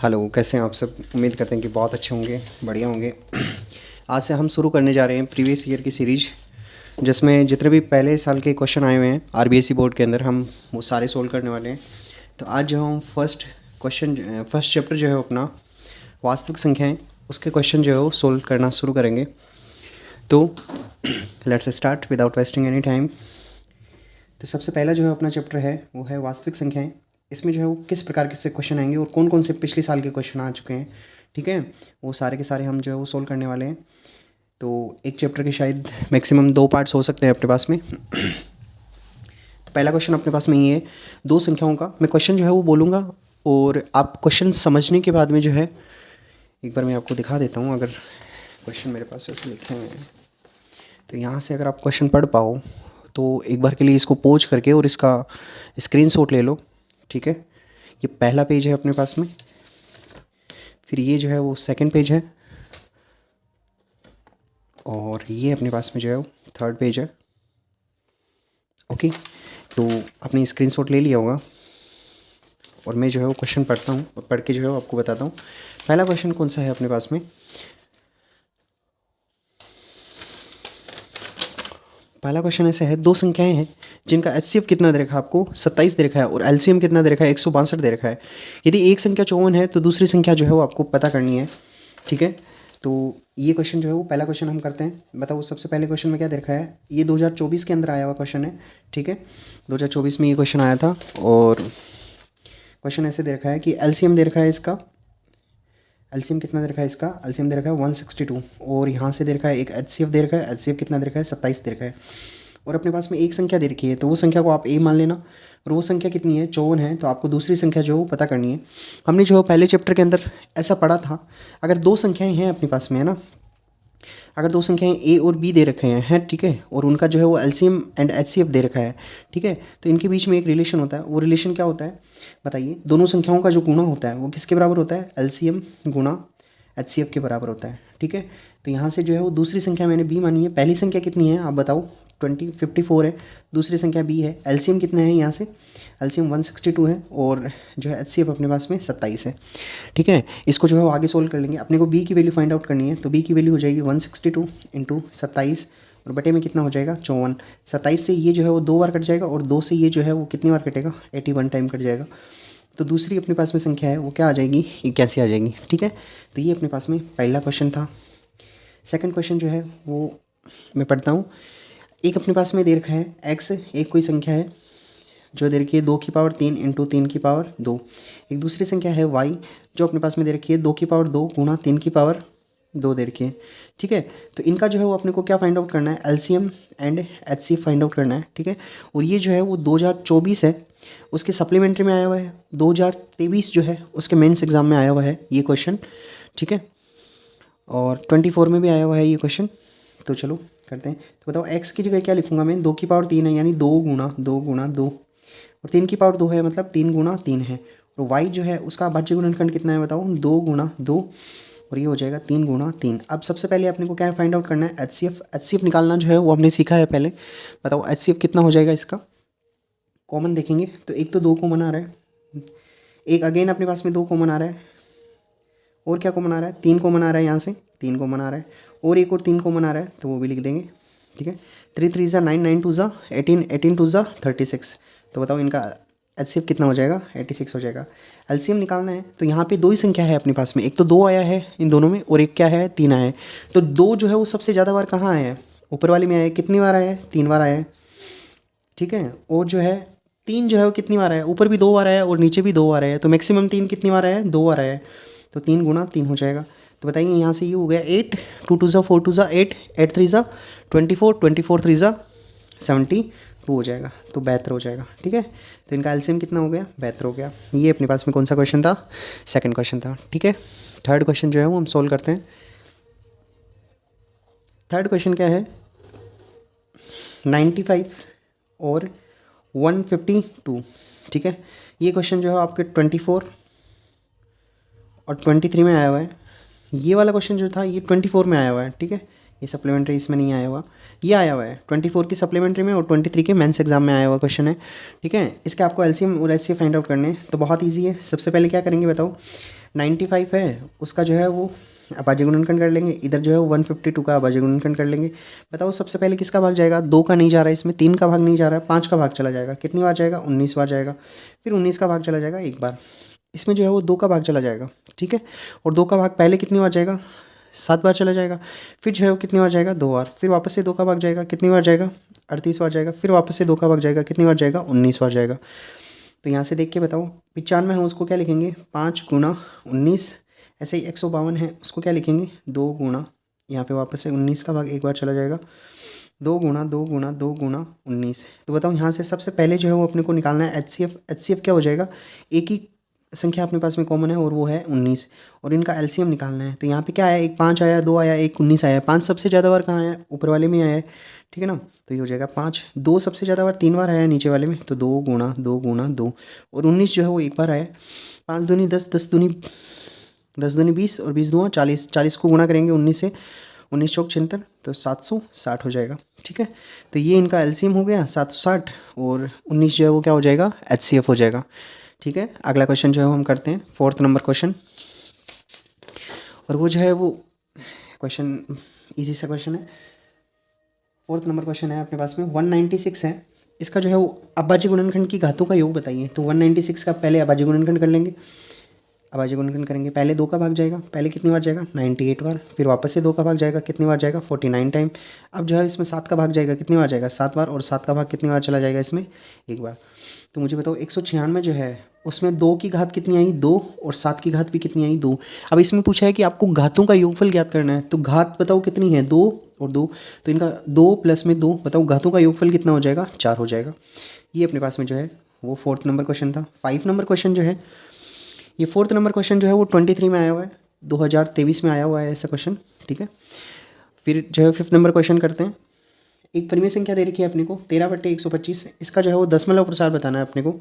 Hello, कैसे हैं आप सब। उम्मीद करते हैं कि बहुत अच्छे होंगे, बढ़िया होंगे। आज से हम शुरू करने जा रहे हैं प्रीवियस ईयर की सीरीज, जिसमें जितने भी पहले साल के क्वेश्चन आए हुए हैं आरबीएसई बोर्ड के अंदर हम वो सारे सोल्व करने वाले हैं। तो आज जो हम फर्स्ट चैप्टर जो है अपना वास्तविक संख्याएं, उसके क्वेश्चन जो है वो सोल्व करना शुरू करेंगे। तो let's start without wasting any time. तो सबसे पहला जो है अपना चैप्टर है वो है वास्तविक संख्याएं। इसमें जो है वो किस प्रकार के से क्वेश्चन आएंगे और कौन कौन से पिछले साल के क्वेश्चन आ चुके हैं, ठीक है, वो सारे के सारे हम जो है वो सोल्व करने वाले हैं। तो एक चैप्टर के शायद मैक्सिमम 2 पार्ट्स हो सकते हैं अपने पास में। तो पहला क्वेश्चन अपने पास में ये है, दो संख्याओं का। मैं क्वेश्चन जो है वो बोलूँगा और आप क्वेश्चन समझने के बाद में जो है एक बार मैं आपको दिखा देता हूँ। अगर क्वेश्चन मेरे पास ऐसे लिखे हुए हैं तो यहाँ से अगर आप क्वेश्चन पढ़ पाओ तो एक बार के लिए इसको पोज करके और इसका स्क्रीनशॉट ले लो, ठीक है। ये पहला पेज है अपने पास में, फिर ये जो है वो सेकंड पेज है, और ये अपने पास में जो है वो थर्ड पेज है। ओके, तो आपने स्क्रीनशॉट ले लिया होगा और मैं जो है वो क्वेश्चन पढ़ता हूँ और पढ़ के जो है वो आपको बताता हूँ। पहला क्वेश्चन कौन सा है अपने पास में। पहला क्वेश्चन ऐसे है, दो संख्याएं हैं जिनका एचसीएफ कितना दे रखा है आपको 27 दे रखा है और एलसीएम कितना दे रखा है 162 दे रखा है। यदि एक संख्या 54 है तो दूसरी संख्या जो है वो आपको पता करनी है, ठीक है। तो ये क्वेश्चन जो है वो पहला क्वेश्चन हम करते हैं। बताओ सबसे पहले क्वेश्चन में क्या दे रखा है। ये 2024 के अंदर आया हुआ क्वेश्चन है, ठीक है। 2024 में ये क्वेश्चन आया था और क्वेश्चन ऐसे दे रखा है कि एलसीएम दे रखा है इसका। एलसीएम कितना दे रखा है इसका। एलसीएम दे रखा है 162 और यहाँ से दे रखा है एक एचसीएफ दे रखा है। एचसीएफ कितना दे रखा है 27 दे रखा है और अपने पास में एक संख्या दे रखी है तो वो संख्या को आप ए मान लेना। और वो संख्या कितनी है 54 है, तो आपको दूसरी संख्या जो है वो पता करनी है। हमने जो पहले चैप्टर के अंदर ऐसा पढ़ा था, अगर दो संख्याएं हैं अपने पास में, है ना, अगर दो संख्याएं ए और बी दे रखे हैं, ठीक है, और उनका जो है वो एलसीएम एंड एचसीएफ दे रखा है, ठीक है, तो इनके बीच में एक रिलेशन होता है। वो रिलेशन क्या होता है बताइए। दोनों संख्याओं का जो गुणा होता है वो किसके बराबर होता है, एलसीएम गुणा एचसीएफ के बराबर होता है, ठीक है। तो यहाँ से जो है वो दूसरी संख्या मैंने बी मानी है। पहली संख्या कितनी है आप बताओ, 54 है। दूसरी संख्या बी है। एलसीएम कितना है यहाँ से, एलसीएम 162 है और जो है एचसीएफ अपने पास में 27 है, ठीक है। इसको जो है वो आगे सोल्व कर लेंगे। अपने को बी की वैल्यू फाइंड आउट करनी है, तो बी की वैल्यू हो जाएगी 162 इंटू 27 और बटे में कितना हो जाएगा 54। 27 से ये जो है वो 2 बार कट जाएगा और 2 से ये जो है वो कितनी बार कटेगा 81 टाइम कट जाएगा। तो दूसरी अपने पास में संख्या है वो क्या आ जाएगी 81 आ जाएगी, ठीक है। तो ये अपने पास में पहला क्वेश्चन था। सेकंड क्वेश्चन जो है वो मैं पढ़ता हूँ। एक अपने पास में दे रखा है एक्स, एक कोई संख्या है जो दे रखी है 2 की पावर 3 इंटू 3 की पावर 2। एक दूसरी संख्या है वाई जो अपने पास में दे रखी है 2 की पावर 2 गुणा 3 की पावर 2 दे रखी है, ठीक है। तो इनका जो है वो अपने को क्या फाइंड आउट करना है, LCM and HCF find out करना है, ठीक है। और ये जो है वो 2024 है, उसके सप्लीमेंट्री में आया हुआ है। 2023 जो है उसके मेंस एग्जाम में आया हुआ है ये क्वेश्चन, ठीक है। और 24 में भी आया हुआ है ये क्वेश्चन। तो चलो करते हैं। तो बताओ एक्स की जगह क्या लिखूंगा मैं, 2 की पावर 3 है यानी 2 गुणा 2 गुणा 2 और 3 की पावर 2 है मतलब 3 गुणा 3 है। और वाई जो है उसका भाज्य गुणनखंड कितना है बताओ, 2 गुणा 2 और ये हो जाएगा 3 गुणा 3। अब सबसे पहले अपने को क्या फाइंड आउट करना है, एचसीएफ। एचसीएफ निकालना जो है वो हमने सीखा है पहले। बताओ एचसीएफ कितना हो जाएगा इसका। कॉमन देखेंगे तो एक तो 2 कॉमन आ रहा है, एक अगेन अपने पास में 2 कॉमन आ रहा है, और क्या कॉमन आ रहा है 3 कॉमन आ रहा है, यहाँ से 3 कॉमन आ रहा है और एक और 3 कॉमन आ रहा है तो वो भी लिख देंगे, ठीक है। 3 3 ज़ा 9 9 2 ज़ा 18 18 2 ज़ा 36। तो बताओ इनका एचसीएफ कितना हो जाएगा 86 हो जाएगा। एलसीएम निकालना है तो यहाँ पे दो ही संख्या है अपने पास में, एक तो 2 आया है इन दोनों में और एक क्या है 3 आया है। तो 2 जो है वो सबसे ज़्यादा बार कहाँ आया है, ऊपर वाले में आया है। कितनी बार आया है 3 बार आया है, ठीक है। और जो है 3 जो है वो कितनी बार आया है, ऊपर भी 2 बार आया है और नीचे भी 2 बार आया है। तो मैक्सिमम 3 कितनी बार आया है 2 बार आया है। तो 3 गुणा 3 हो जाएगा। तो बताइए यहाँ से ये हो गया 8 2 2 ज़ा 4 2 ज़ा 8 8 3 ज़ा 24 24 3 ज़ा 72 हो जाएगा। तो 72 हो जाएगा, ठीक है। तो इनका एलसीएम कितना हो गया 72 हो गया। ये अपने पास में कौन सा क्वेश्चन था, सेकंड क्वेश्चन था, ठीक है। थर्ड क्वेश्चन जो है वो हम सोल्व करते हैं। थर्ड क्वेश्चन क्या है, 95 और 152, ठीक है। ये क्वेश्चन जो है आपके 24 और 23 में आया हुआ है। ये वाला क्वेश्चन जो था ये 24 में आया हुआ है, ठीक है। ये सप्लीमेंट्री इसमें नहीं आया हुआ, ये आया हुआ है 24 की सप्लीमेंट्री में और 23 के मेंस एग्जाम में आया हुआ क्वेश्चन है, ठीक है। इसके आपको एलसीएम और एचसीएफ फाइंड आउट करने हैं तो बहुत ईजी है। सबसे पहले क्या करेंगे बताओ, 95 है उसका जो है वो अभाज्य गुणनखंड कर लेंगे, इधर जो है वो 152 का अभाज्य गुणनखंड कर लेंगे। बताओ सबसे पहले किसका भाग जाएगा, 2 का नहीं जा रहा है इसमें, 3 का भाग नहीं जा रहा है, 5 का भाग चला जाएगा, कितनी बार जाएगा, 19 बार जाएगा। फिर 19 का भाग चला जाएगा एक बार, इसमें जो है वो 2 का भाग चला जाएगा, ठीक है। और 2 का भाग पहले कितनी बार जाएगा, 7 बार चला जाएगा। फिर जो है वो कितनी बार जाएगा, 2 बार। फिर वापस से 2 का भाग जाएगा, कितनी बार जाएगा, 38 बार जाएगा। फिर वापस से 2 का भाग जाएगा, कितनी बार जाएगा, 19 बार जाएगा। तो यहाँ से देख के बताओ 95 है उसको क्या लिखेंगे, 5 गुना 19। ऐसे ही 152 है उसको क्या लिखेंगे, 2 गुना, यहाँ पे वापस से 19 का भाग एक बार चला जाएगा, 2 गुना 2 गुना 2 गुना 19। तो बताओ यहाँ से सबसे पहले जो है वो अपने को निकालना है HCF। HCF क्या हो जाएगा, एक ही संख्या अपने पास में कॉमन है और वो है 19, और इनका LCM निकालना है। तो यहाँ पे क्या आया, एक 5 आया, 2 आया, एक 19 आया। 5 सबसे ज़्यादा बार कहाँ आया, ऊपर वाले में आया है, ठीक है ना। तो ये हो जाएगा 5। 2 सबसे ज़्यादा बार 3 बार आया नीचे वाले में, तो 2 गुना 2 गुना 2, और 19 जो है वो एक बार आया। 5 दूनी 10, 10 दूनी 20, और 20 दूना 40। 40 को गुणा करेंगे 19 से, 19 चौक 76, तो 760 हो जाएगा, ठीक है। तो ये इनका LCM हो गया 760, और 19 जो है वो क्या हो जाएगा, HCF हो जाएगा, ठीक है। अगला क्वेश्चन जो है हम करते हैं 4th नंबर क्वेश्चन, और वो जो है वो क्वेश्चन इजी सा क्वेश्चन है। 4th नंबर क्वेश्चन है अपने पास में, 196 है। इसका जो है वो अभाज्य गुणनखंड की घातों का योग बताइए। तो 196 का पहले अभाज्य गुणनखंड कर लेंगे। अभाज्य गुणनखंड करेंगे, पहले 2 का भाग जाएगा, पहले कितनी बार जाएगा, 98 बार। फिर वापस से 2 का भाग जाएगा, कितनी बार जाएगा, 49 टाइम। अब जो है इसमें 7 का भाग जाएगा, कितनी बार जाएगा, 7 बार। और 7 का भाग कितनी बार चला जाएगा इसमें, एक बार। तो मुझे बताओ 196 जो है उसमें 2 की घात कितनी आई, 2, और 7 की घात भी कितनी आई, 2। अब इसमें पूछा है कि आपको घातों का योगफल ज्ञात करना है। तो घात बताओ कितनी है, 2 और 2, तो इनका 2 प्लस में 2, बताओ घातों का योगफल कितना हो जाएगा, 4 हो जाएगा। ये अपने पास में जो है वो 4th नंबर क्वेश्चन था। 5 नंबर क्वेश्चन जो है, ये 4th नंबर क्वेश्चन जो है वो 23 में आया हुआ है, 2023 में आया हुआ है ऐसा क्वेश्चन, ठीक है। फिर जो है 5th नंबर क्वेश्चन करते हैं। एक परिमेय संख्या दे रखी है अपने को 13/125, इसका जो है वो दशमलव प्रसार बताना है अपने को।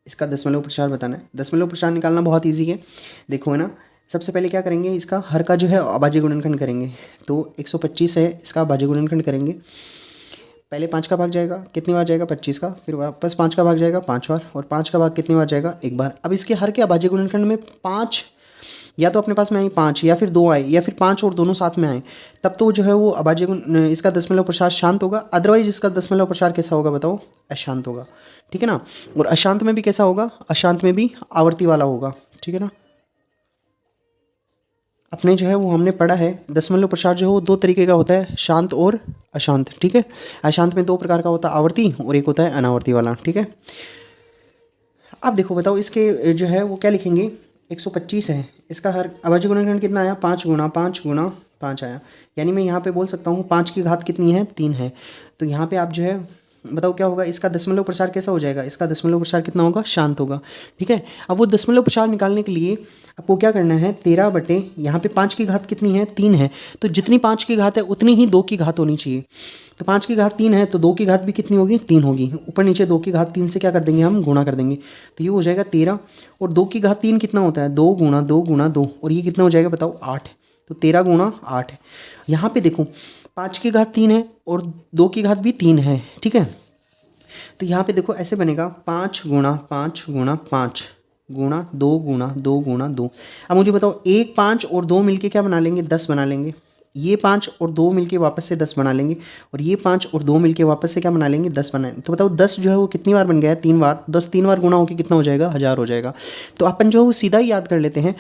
इसका दशमलव प्रसार बताना है। दशमलव प्रसार निकालना बहुत ईजी है, देखो है ना। सबसे पहले क्या करेंगे, इसका हर का जो है अभाज्य गुणनखंड करेंगे। तो 125 है, इसका अभाज्य गुणनखंड करेंगे। पहले 5 का भाग जाएगा, कितनी बार जाएगा, 25 का। फिर वापस 5 का भाग जाएगा 5 बार, और 5 का भाग कितनी बार जाएगा, एक बार। अब इसके हर के अभाज्य गुणनखंड में 5 या तो अपने पास में आई 5, या फिर 2 आए, या फिर 5 और दोनों साथ में आए, तब तो जो है वो अभाज्य गुण इसका दशमलव प्रसार शांत होगा। अदरवाइज इसका दशमलव प्रसार कैसा होगा बताओ, अशांत होगा, ठीक है ना। और अशांत में भी कैसा होगा, अशांत में भी आवर्ती वाला होगा, ठीक है ना। अपने जो है वो हमने पढ़ा है दशमलव प्रसार जो है वो 2 तरीके का होता है, शांत और अशांत, ठीक है। अशांत में 2 प्रकार का होता है, आवर्ती और एक होता है अनावर्ती वाला, ठीक है। अब देखो बताओ इसके जो है वो क्या लिखेंगे, 125 है, इसका हर अभाज्य गुणनखंड कितना आया, 5 गुना 5 गुना 5 आया। यानी मैं यहाँ पे बोल सकता हूँ 5 की घात कितनी है, 3 है। तो यहाँ पे आप जो है बताओ क्या होगा, इसका दशमलव प्रसार कैसा हो जाएगा, इसका दशमलव प्रसार कितना होगा, शांत होगा, ठीक है। अब वो दशमलव प्रसार निकालने के लिए आपको क्या करना है, 13 बटे यहाँ पे 5 की घात कितनी है, 3 है। तो जितनी 5 की घात है उतनी ही 2 की घात होनी चाहिए। तो 5 की घात 3 है, तो 2 की घात भी कितनी होगी, 3 होगी। ऊपर नीचे 2 की घात 3 से क्या कर देंगे, हम गुणा कर देंगे। तो ये हो जाएगा 13, और 2 की घात 3 कितना होता है, 2 गुना 2 गुना 2, और ये कितना हो जाएगा बताओ, 8। तो 13 गुना 8 है। यहाँ पे देखो 5 की घात 3 है और 2 की घात भी 3 है, ठीक है। तो यहाँ पे देखो ऐसे बनेगा 5 गुना 5 गुना 5 गुणा 2 गुना 2 गुना 2। अब मुझे बताओ 1 5 और 2 मिलके क्या बना लेंगे, 10 बना लेंगे। ये 5 और 2 मिलके वापस से 10 बना लेंगे, और ये 5 और 2 मिलके वापस से क्या बना लेंगे, 10 बना। तो बताओ 10 जो है वो कितनी बार बन गया है, 3 बार। 10 3 बार गुणा होकर कितना हो जाएगा, 1000 हो जाएगा। तो अपन जो है वो सीधा ही याद कर लेते हैं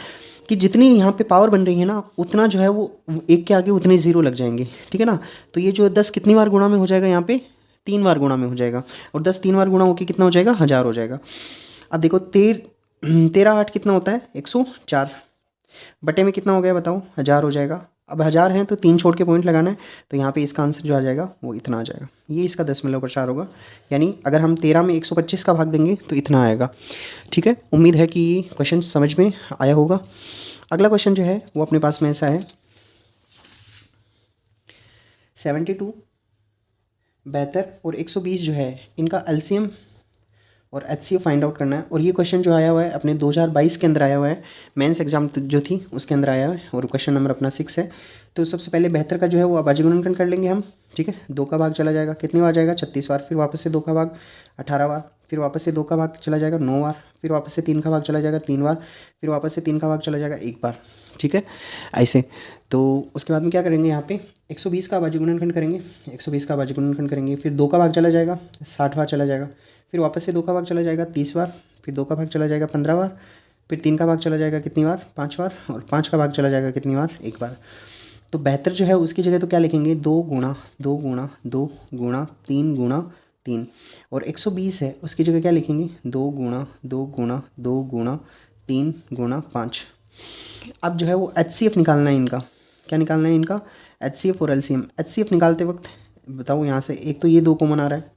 कि जितनी यहाँ पे पावर बन रही है ना, उतना जो है वो एक के आगे उतने जीरो लग जाएंगे, ठीक है ना। तो ये जो 10 कितनी बार गुणा में हो जाएगा, यहाँ पे 3 बार गुणा में हो जाएगा, और 10 3 बार गुणा होकर कितना हो जाएगा, 1000 हो जाएगा। अब देखो 13 8 कितना होता है, 104 बटे में कितना हो गया बताओ, 1000 हो जाएगा। अब 1000 है तो 3 छोड़ के पॉइंट लगाना है, तो यहाँ पे इसका आंसर जो आ जाएगा वो इतना आ जाएगा। ये इसका दशमलव प्रसार होगा, यानी अगर हम 13 में 125 का भाग देंगे तो इतना आएगा, ठीक है। उम्मीद है कि ये क्वेश्चन समझ में आया होगा। अगला क्वेश्चन जो है वो अपने पास में ऐसा है, 72 72 और 120 जो है इनका एलसीएम और HCF फाइंड आउट करना है। और ये क्वेश्चन जो आया हुआ है अपने 2022 के अंदर आया हुआ है, मेंस एग्जाम जो थी उसके अंदर आया हुआ है, और क्वेश्चन नंबर अपना 6 है। तो सबसे पहले 72 का जो है वो अभाज्य गुणनखंड कर लेंगे हम, ठीक है। 2 का भाग चला जाएगा, कितनी बार जाएगा 36 बार, फिर वापस से 2 का भाग 18 बार, फिर वापस से 2 का भाग चला जाएगा 9 बार, फिर वापस से 3 का भाग चला जाएगा 3 बार, फिर वापस से 3 का भाग चला जाएगा 1 बार, ठीक है ऐसे। तो उसके बाद में क्या करेंगे, यहाँ पे 120 का अभाज्य गुणनखंड करेंगे, 120 का अभाज्य गुणनखंड करेंगे, फिर 2 का भाग चला जाएगा 60 बार चला जाएगा, फिर वापस से 2 का भाग चला जाएगा 30 बार, फिर 2 का भाग चला जाएगा 15 बार, फिर 3 का भाग चला जाएगा कितनी बार 5 बार, और 5 का भाग चला जाएगा कितनी बार 1 बार। तो 72 जो है उसकी जगह तो क्या लिखेंगे 2 गुणा 2 गुणा 2 गुणा 3 गुणा 3, और 120 है उसकी जगह क्या लिखेंगे 2 गुणा 2 गुणा 2 गुणा 3 गुणा 5। अब जो है वो HCF निकालना है इनका, क्या निकालना है इनका HCF और LCM। HCF निकालते वक्त बताओ यहाँ से एक तो ये 2 कॉमन आ रहा है,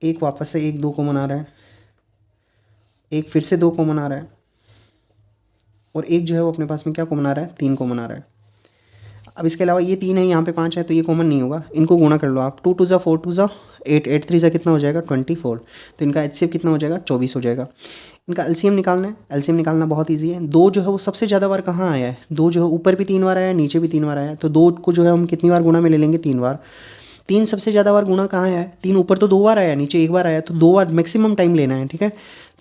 एक वापस से एक 2 कॉमन आ रहा है, एक फिर से 2 कॉमन आ रहा है, और एक जो है वो अपने पास में क्या कॉमन आ रहा है 3 कॉमन आ रहा है। अब इसके अलावा ये 3 है, यहाँ पे 5 है, तो ये कॉमन नहीं होगा, इनको गुणा कर लो आप, 2 2 4 2 8 8 3 कितना हो जाएगा 24, तो इनका HCF कितना हो जाएगा 24 हो जाएगा। इनका LCM निकालना है, LCM निकालना बहुत ईजी है। 2 जो है वो सबसे ज़्यादा बार कहाँ आया है, 2 जो है ऊपर भी 3 बार आया है, नीचे भी 3 बार आया है, तो 2 को जो है हम कितनी बार गुणा में ले लेंगे 3 बार। 3 सबसे ज़्यादा बार गुणा कहाँ आया है, 3 ऊपर तो 2 बार आया, नीचे 1 बार आया, तो 2 बार मैक्सिमम टाइम लेना है, ठीक है।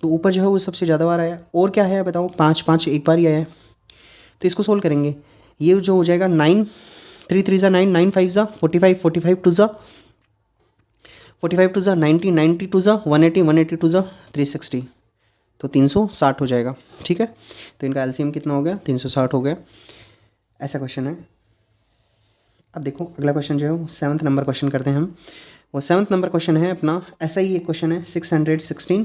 तो ऊपर जो है वो सबसे ज़्यादा बार आया, और क्या है बताओ 5 5 एक बार ही आया है, तो इसको सोल्व करेंगे, ये जो हो जाएगा 9 3 3 9 9 5 45 45 2 45 2 90 90 2 180 180 2 360, तो 360 हो जाएगा, ठीक है। तो इनका LCM कितना हो गया 360 हो गया, ऐसा क्वेश्चन है। अब देखो अगला क्वेश्चन जो है वो 7th नंबर क्वेश्चन करते हैं हम। वो 7th नंबर क्वेश्चन है अपना, ऐसा ही एक क्वेश्चन है 616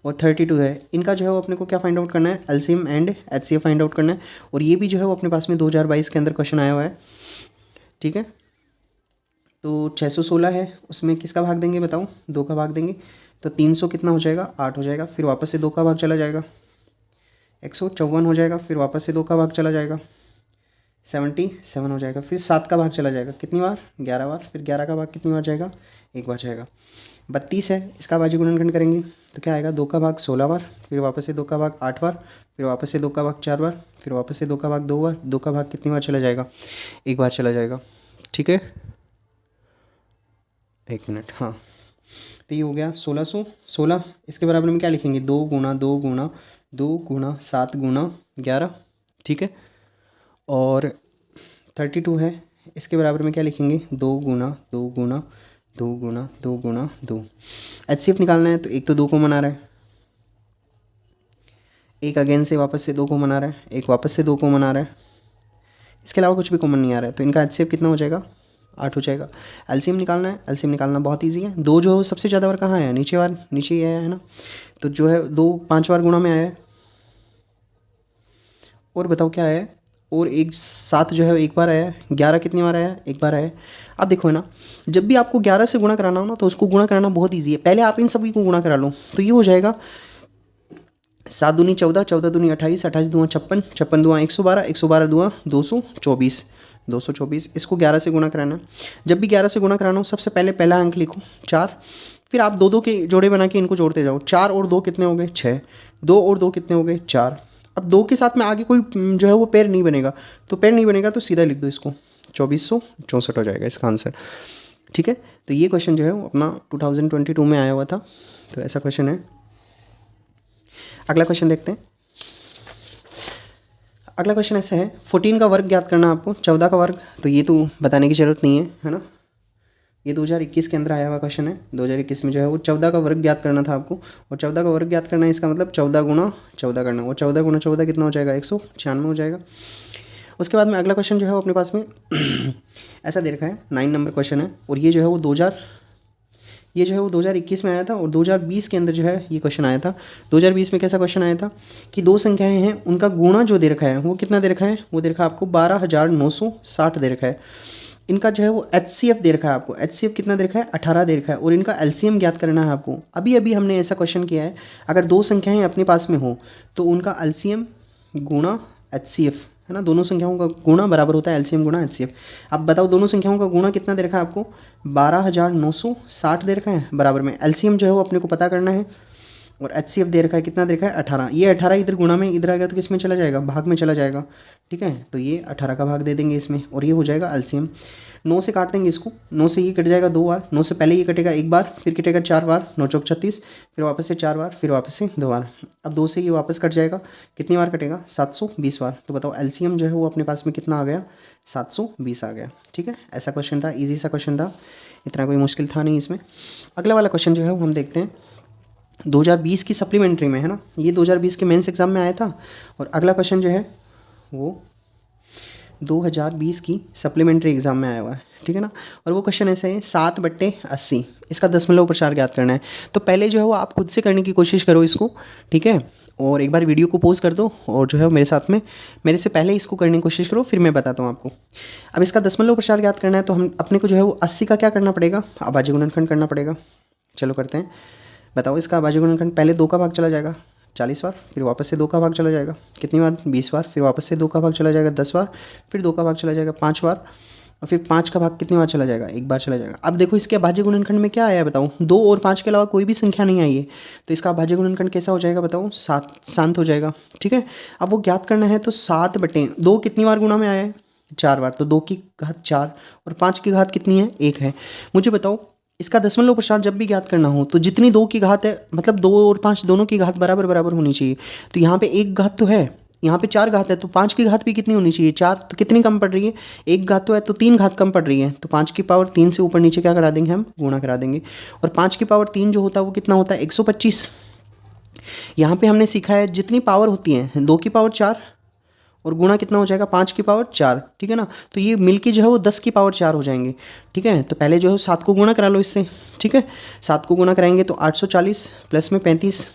और 32 है। इनका जो है वो अपने को क्या फाइंड आउट करना है LCM and HCF find out करना है, और ये भी जो है वो अपने पास में 2022 के अंदर क्वेश्चन आया हुआ है, ठीक है। तो 616 है, उसमें किसका भाग देंगे बताओ 2 का भाग देंगे, तो 300 कितना हो जाएगा 8 हो जाएगा, फिर वापस से 2 का भाग चला जाएगा 154 हो जाएगा, फिर वापस से 2 का भाग चला जाएगा 77 हो जाएगा, फिर 7 का भाग चला जाएगा कितनी बार 11 बार, फिर 11 का भाग कितनी बार जाएगा 1 बार जाएगा। 32 है, इसका अभाज्य गुणनखंड करेंगे तो क्या आएगा 2 का भाग 16 बार, फिर वापस से 2 का भाग 8 बार, फिर वापस से 2 का भाग 4 बार, फिर वापस से 2 का भाग 2 बार, 2 का भाग कितनी बार चला जाएगा 1 बार चला जाएगा, ठीक है। 1 मिनट, हाँ, तो ये हो गया 1616। इसके बराबर में क्या लिखेंगे 2 गुणा 2 गुणा 2 गुणा 7 गुणा 11, ठीक है। और 32 है, इसके बराबर में क्या लिखेंगे 2 गुणा 2 गुणा 2 गुणा 2 गुणा 2। HCF निकालना है तो एक तो 2 कॉमन आ रहा है, एक अगेन से वापस से 2 कॉमन आ रहा है, एक वापस से 2 कॉमन आ रहा है, इसके अलावा कुछ भी कॉमन नहीं आ रहा है, तो इनका HCF कितना हो जाएगा 8 हो जाएगा। LCM निकालना है, LCM निकालना बहुत ईजी है। 2 जो है सबसे ज़्यादा बार कहाँ आया नीचे बार, नीचे ही आया है ना, तो जो है 2 5 बार गुणा में आया है, और बताओ क्या है, और एक 7 जो है 1 बार आया है, 11 कितनी बार आया है 1 बार आया है। अब देखो है ना, जब भी आपको 11 से गुणा कराना हो ना तो उसको गुणा कराना बहुत ईजी है, पहले आप इन सभी को गुणा करा लो, तो ये हो जाएगा 7 दूनी 14, 14 दूनी 28, 28 दूँ 56, 56 दूँ 112, 112 दूँ 224, 224। इसको 11 से गुणा कराना है, जब भी 11 से गुणा कराना हो सबसे पहले पहला अंक लिखो 4, फिर आप 2 2 के जोड़े बना के इनको जोड़ते जाओ, 4 और 2 कितने हो गए 6, 2 और 2 कितने हो गए 4। अब 2 के साथ में आगे कोई जो है वो पेयर नहीं बनेगा, तो पेयर नहीं बनेगा तो सीधा लिख दो इसको, 2464 हो जाएगा इसका आंसर, ठीक है। तो ये क्वेश्चन जो है वो अपना 2022 में आया हुआ था, तो ऐसा क्वेश्चन है। अगला क्वेश्चन देखते हैं। अगला क्वेश्चन ऐसा है 14 का वर्ग ज्ञात करना आपको, 14 का वर्ग तो ये तो बताने की ज़रूरत नहीं है ना, ये 2021 के अंदर आया हुआ क्वेश्चन है। 2021 में जो है वो 14 का वर्ग ज्ञात करना था आपको, और 14 का वर्ग ज्ञात करना है, इसका मतलब 14 गुणा 14 करना, वो 14 गुणा 14 कितना हो जाएगा 196 हो जाएगा। उसके बाद में अगला क्वेश्चन जो है वो अपने पास में ऐसा दे रखा है, 9 नंबर क्वेश्चन है, और ये जो है वो 2021 में आया था, और 2020 के अंदर जो है ये क्वेश्चन आया था। 2020 में कैसा क्वेश्चन आया था कि 2 संख्याएं हैं, उनका गुणा जो दे रखा है वो कितना दे रखा है, वो दे रखा है आपको 12,960 दे रखा है। इनका जो है वो HCF दे रखा है आपको, HCF कितना दे रखा है 18 दे रखा है, और इनका LCM ज्ञात करना है आपको। अभी अभी हमने ऐसा क्वेश्चन किया है, अगर 2 संख्याएं अपने पास में हो तो उनका LCM गुणा HCF है ना। दोनों संख्याओं का गुणा बराबर होता है एलसीएम गुणा एचसीएफ। अब बताओ दोनों संख्याओं का गुणा कितना दे रखा है आपको, 12,960 दे रखा है, बराबर में एलसीएम जो है वो अपने को पता करना है, और एचसीएफ दे रखा है कितना दे रखा है 18। ये 18 इधर गुणा में इधर आ गया तो किस में चला जाएगा, भाग में चला जाएगा, ठीक है। तो ये 18 का भाग दे देंगे इसमें, और ये हो जाएगा एलसीएम। 9 से काट देंगे इसको, 9 से ये कट जाएगा 2 बार, 9 से पहले ये कटेगा 1 बार, फिर कटेगा 4 बार, 9 चौक 36, फिर वापस से 4 बार, फिर वापस से 2 बार। अब 2 से ये वापस कट जाएगा, कितनी बार कटेगा, 720 बार। तो बताओ एलसीएम जो है वो अपने पास में कितना आ गया, 720 आ गया, ठीक है। ऐसा क्वेश्चन था, ईजी सा क्वेश्चन था, इतना कोई मुश्किल था नहीं इसमें। अगला वाला क्वेश्चन जो है वो हम देखते हैं 2020 की सप्लीमेंट्री में, है ना। ये 2020 के मेंस एग्जाम में आया था, और अगला क्वेश्चन जो है वो 2020 की सप्लीमेंट्री एग्जाम में आया हुआ है, ठीक है ना। और वो क्वेश्चन ऐसे है 7/80, इसका दशमलव प्रसार ज्ञात करना है। तो पहले जो है वो आप खुद से करने की कोशिश करो इसको, ठीक है, और एक बार वीडियो को पॉज कर दो, और जो है मेरे साथ में मेरे से पहले इसको करने की कोशिश करो, फिर मैं बताता हूँ आपको। अब इसका दशमलव प्रसार ज्ञात करना है, तो हम अपने को जो है वो 80 का क्या करना पड़ेगा, अभाज्य गुणनखंड करना पड़ेगा। चलो करते हैं। बताओ इसका अभाज्य गुणनखंड, पहले 2 का भाग चला जाएगा 40 बार, फिर वापस से 2 का भाग चला जाएगा कितनी बार, 20 बार, फिर वापस से 2 का भाग चला जाएगा 10 बार, फिर 2 का भाग चला जाएगा 5 बार, और फिर 5 का भाग कितनी बार चला जाएगा, 1 बार चला जाएगा। अब देखो इसके अभाज्य गुणनखंड में क्या आया है बताओ, 2 और 5 के अलावा कोई भी संख्या नहीं आई है, तो इसका अभाज्य गुणनखंड कैसा हो जाएगा बताओ, 7 शांत हो जाएगा, ठीक है। अब वो ज्ञात करना है, तो 7/2 कितनी बार गुणा में आया है, 4 बार, तो 2 की घात 4 और 5 की घात कितनी है, 1 है। मुझे बताओ इसका दशमलव प्रसार जब भी ज्ञात करना हो तो जितनी 2 की घात है, मतलब 2 और 5 दोनों की घात बराबर बराबर होनी चाहिए। तो यहाँ पे 1 घात तो है, यहाँ पे 4 घात है, तो 5 की घात भी कितनी होनी चाहिए, 4, तो कितनी कम पड़ रही है, 1 घात तो है, तो 3 घात कम पड़ रही है, तो 5 की पावर 3 से ऊपर नीचे क्या करा देंगे हम, गुणा करा देंगे। और 5 की पावर 3 जो होता है वो कितना होता है, 125। यहाँ पे हमने सीखा है जितनी पावर होती है 2 की पावर 4 और गुणा कितना हो जाएगा, 5 की पावर 4, ठीक है ना। तो ये मिलके जो है वो 10 की पावर 4 हो जाएंगे, ठीक है। तो पहले जो है 7 को गुणा करा लो इससे, ठीक है। 7 को गुणा कराएंगे तो 840 प्लस में 35,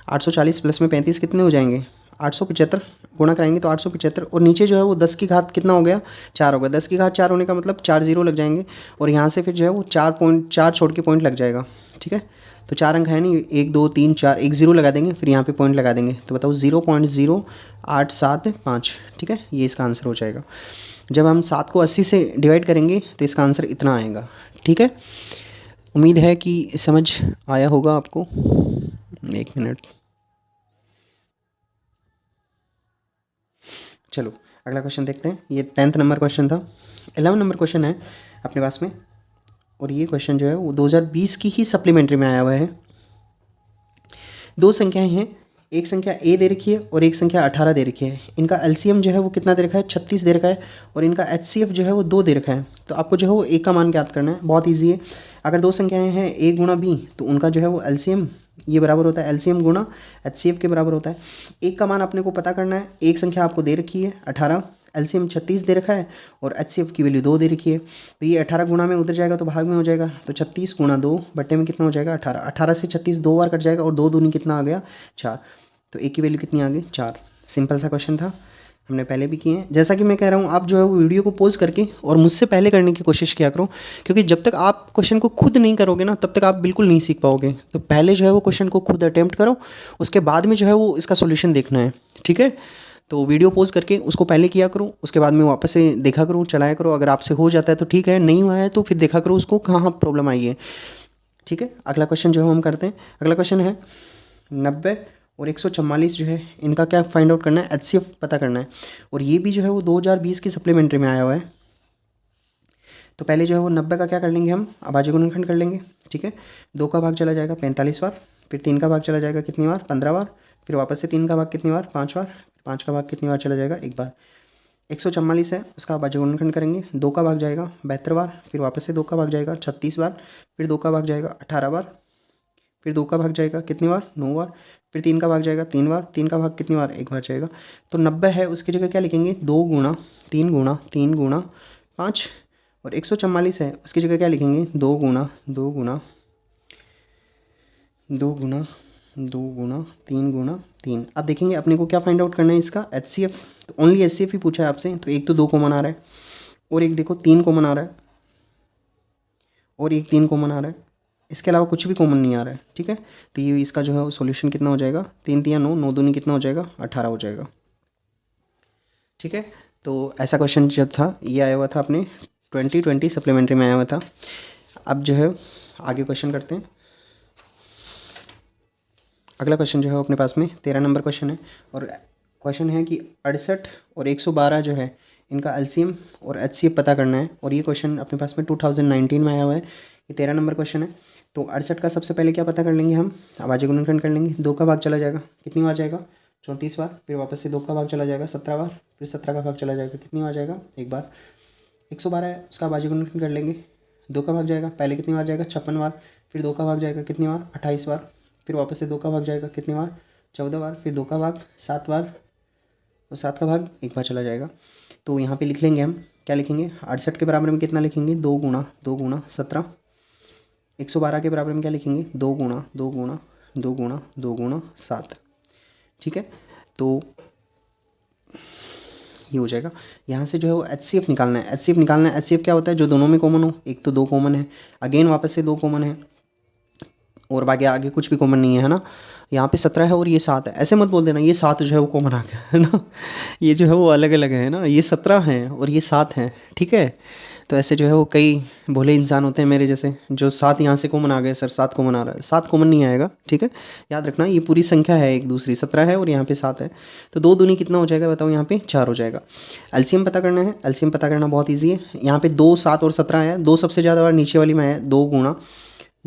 840 प्लस में 35 कितने हो जाएंगे, 875। गुणा कराएंगे तो 875, और नीचे जो है वो 10 की घात कितना हो गया, 4 हो गया। 10 की घात 4 होने का मतलब 4 जीरो लग जाएंगे, और यहाँ से फिर जो है वो 4 छोड़ के पॉइंट लग जाएगा, ठीक है। तो 4 अंक है नहीं, 1 2 3 4, एक जीरो लगा देंगे, फिर यहाँ पे पॉइंट लगा देंगे, तो बताओ 0.0875, ठीक है। ये इसका आंसर हो जाएगा। जब हम 7 को 80 से डिवाइड करेंगे तो इसका आंसर इतना आएगा, ठीक है। उम्मीद है कि समझ आया होगा आपको। 1 मिनट, चलो अगला क्वेश्चन देखते हैं। ये 10th नंबर क्वेश्चन था। 11 नंबर क्वेश्चन है अपने पास में, और ये क्वेश्चन जो है वो 2020 की ही सप्लीमेंट्री में आया हुआ है। 2 संख्याएं हैं, एक संख्या ए दे रखी है और एक संख्या 18 दे रखी है। इनका एलसीएम जो है वो कितना दे रखा है, 36 दे रखा है, और इनका एचसीएफ जो है वो 2 दे रखा है। तो आपको जो है वो ए का मान ज्ञात करना है, बहुत ईजी है। अगर 2 संख्याएं हैं ए गुणा बी, तो उनका जो है वो एलसीएम ये बराबर होता है एलसीएम गुणा एचसीएफ के बराबर होता है। एक का मान अपने को पता करना है, एक संख्या आपको दे रखी है 18, एलसीएम 36 दे रखा है, और एचसीएफ की वैल्यू 2 दे रखी है। तो ये 18 गुणा में उधर जाएगा तो भाग में हो जाएगा, तो 36 गुणा 2 बट्टे में कितना हो जाएगा 18। 18 से 36 2 बार कट जाएगा, और 2 दूनी कितना आ गया 4, तो ए की वैल्यू कितनी आ गई 4। सिंपल सा क्वेश्चन था, हमने पहले भी किए हैं। जैसा कि मैं कह रहा हूँ, आप जो है वो वीडियो को पॉज करके और मुझसे पहले करने की कोशिश किया करो, क्योंकि जब तक आप क्वेश्चन को खुद नहीं करोगे ना, तब तक आप बिल्कुल नहीं सीख पाओगे। तो पहले जो है वो क्वेश्चन को खुद अटेम्प्ट करो, उसके बाद में जो है वो इसका सोल्यूशन देखना है, ठीक है। तो वीडियो पॉज करके उसको पहले किया करो, उसके बाद में वापस से देखा करो, चलाया करो। अगर आपसे हो जाता है तो ठीक है, नहीं हुआ है तो फिर देखा करो उसको कहाँ प्रॉब्लम आई है, ठीक है। अगला क्वेश्चन जो है हम करते हैं। अगला क्वेश्चन है 90 और 144 जो है, इनका क्या फाइंड आउट करना है, एचसीएफ पता करना है। और ये भी जो है वो 2020 की सप्लीमेंट्री में आया हुआ है। तो पहले जो है वो 90 का क्या कर लेंगे हम, अभाज्य गुणनखंड कर लेंगे, ठीक है। 2 का भाग चला जाएगा 45 बार, फिर 3 का भाग चला जाएगा कितनी बार 15 बार, फिर वापस से 3 का भाग कितनी बार 5 बार, 5 का भाग कितनी बार चला जाएगा 1 बार। 144 है, उसका अभाज्य गुणनखंड करेंगे, 2 का भाग जाएगा 72 बार, फिर वापस से 2 का भाग जाएगा 36 बार, फिर 2 का भाग जाएगा 18 बार, फिर 2 का भाग जाएगा कितनी बार 9 बार, फिर 3 का भाग जाएगा 3 बार, 3 का भाग कितनी बार 1 बार जाएगा। तो 90 है, उसकी जगह क्या लिखेंगे 2 गुणा 3 गुणा 3 गुणा 5, और 144 है, उसकी जगह क्या लिखेंगे 2 गुणा 2 गुणा 2 गुणा 2 गुणा 3 गुणा 3। अब देखेंगे अपने को क्या फाइंड आउट करना है इसका एचसीएफ। तो ओनली एचसीएफ ही पूछा है आपसे, तो एक तो 2 कॉमन आ रहा है, और एक देखो 3 कॉमन आ रहा है, और एक 3 कॉमन आ रहा है। इसके अलावा कुछ भी कॉमन नहीं आ रहा है, ठीक है। तो ये इसका जो है वो सोल्यूशन कितना हो जाएगा, 3 3 9, 9 दूनी कितना हो जाएगा 18 हो जाएगा। ठीक है। तो ऐसा क्वेश्चन जो था ये आया हुआ था अपने 2020 सप्लीमेंट्री में आया हुआ था। अब जो है आगे क्वेश्चन करते हैं। अगला क्वेश्चन जो है अपने पास में 13 नंबर क्वेश्चन है और क्वेश्चन है कि 68 और 112 जो है इनका एलसीएम और एचसीएफ पता करना है। और ये क्वेश्चन अपने पास में 2019 में आया हुआ है। ये 13 नंबर क्वेश्चन है। तो 68 का सबसे पहले क्या पता कर लेंगे हम, आवाज़ गुणनखंड कर लेंगे। 2 का भाग चला जाएगा, कितनी बार जाएगा, 34 बार। फिर वापस से 2 का भाग चला जाएगा 17 बार। फिर 17 का भाग चला जाएगा, कितनी बार जाएगा, 1 बार। 112 है, उसका आवाज़ गुणनखंड कर लेंगे। 2 का भाग जाएगा, पहले कितनी बार जाएगा, 56 बार। फिर 2 का भाग जाएगा, कितनी बार, 28 बार। फिर वापस से 2 का भाग जाएगा, कितनी बार, 14 बार। फिर 2 का भाग 7 बार और 7 का भाग 1 बार चला जाएगा। तो यहाँ पे लिख लेंगे हम, क्या लिखेंगे, 68 के बराबर में कितना लिखेंगे, 2 गुणा 17। 112 के बराबर में क्या लिखेंगे, 2 गुणा 7। ठीक है। तो ये हो जाएगा। यहाँ से जो है वो एचसीएफ निकालना है। एचसीएफ क्या होता है, जो दोनों में कॉमन हो। एक तो 2 कॉमन है, अगेन वापस से 2 कॉमन है और बाकी आगे कुछ भी कॉमन नहीं है ना। यहाँ पे 17 है और ये 7 है। ऐसे मत बोल देना ये 7 जो है वो कॉमन आ गया है ना, ये जो है वो अलग अलग है ना। ये 17 हैं और ये 7 हैं, ठीक है। तो ऐसे जो है वो कई भोले इंसान होते हैं मेरे जैसे, जो 7 यहाँ से कॉमन आ गए, सर 7 कॉमन आ रहा है। 7 कॉमन नहीं आएगा, ठीक है। याद रखना ये पूरी संख्या है एक दूसरी, 17 है और यहाँ पे 7 है। तो 2 दूनी कितना हो जाएगा बताओ, यहाँ पे 4 हो जाएगा। एलसीएम पता करना है। एलसीएम पता करना बहुत ईजी है। यहाँ पे 2, 7 और 17 है। 2 सबसे ज़्यादा बार नीचे वाली में है, 2 गुणा